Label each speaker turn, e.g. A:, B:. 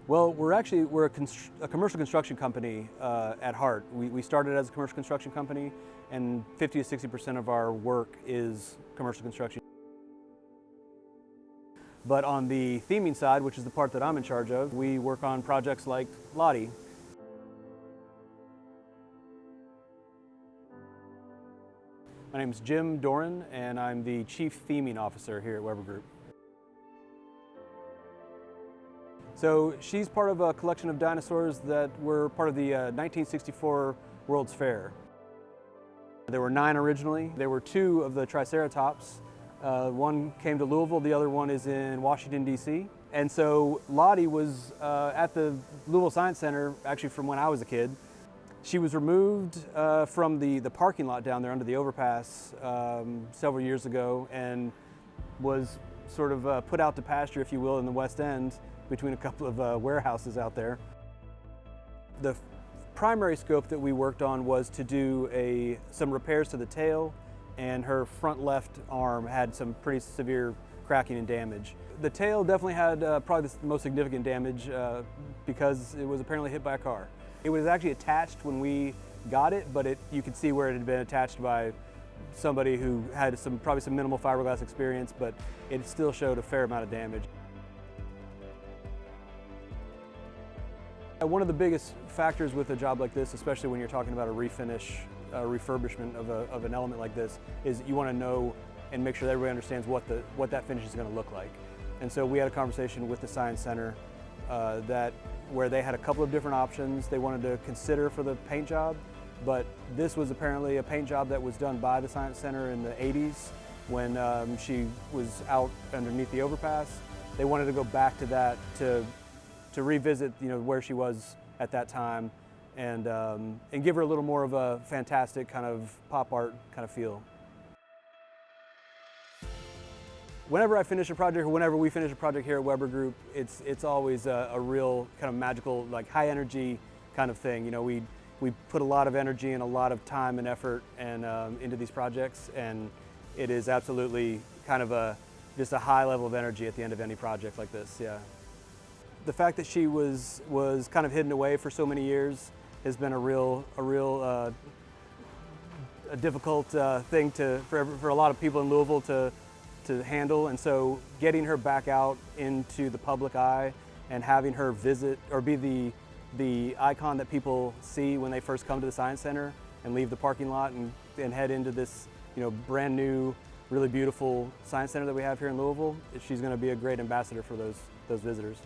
A: Well, we're a commercial construction company at heart. We started as a commercial construction company, and 50 to 60% of our work is commercial construction. But on the theming side, which is the part that I'm in charge of, we work on projects like Lottie. My name is Jim Doran, and I'm the Chief Theming Officer here at Weber Group. So she's part of a collection of dinosaurs that were part of the 1964 World's Fair. There were 9 originally. There were 2 of the Triceratops. One came to Louisville, the other one is in Washington, D.C. And so Lottie was at the Louisville Science Center, actually from when I was a kid. She was removed from the parking lot down there under the overpass several years ago and was sort of put out to pasture, if you will, in the West End between a couple of warehouses out there. The primary scope that we worked on was to do some repairs to the tail, and her front left arm had some pretty severe cracking and damage. The tail definitely had probably the most significant damage because it was apparently hit by a car. It was actually attached when we got it, but you could see where it had been attached by somebody who had probably some minimal fiberglass experience, but it still showed a fair amount of damage. One of the biggest factors with a job like this, especially when you're talking about a refinish, refurbishment of an element like this, is you want to know and make sure that everybody understands what that finish is going to look like. And so we had a conversation with the Science Center where they had a couple of different options they wanted to consider for the paint job, but this was apparently a paint job that was done by the Science Center in the 80s when she was out underneath the overpass. They wanted to go back to that to revisit, where she was at that time, and give her a little more of a fantastic kind of pop art kind of feel. Whenever I finish a project, or whenever we finish a project here at Weber Group, it's always a real kind of magical, like high energy kind of thing. We put a lot of energy and a lot of time and effort into these projects, and it is absolutely kind of just a high level of energy at the end of any project like this. Yeah. The fact that she was kind of hidden away for so many years has been a real difficult thing for a lot of people in Louisville to handle, and so getting her back out into the public eye and having her visit or be the icon that people see when they first come to the Science Center and leave the parking lot and head into this brand new, really beautiful Science Center that we have here in Louisville, she's going to be a great ambassador for those visitors.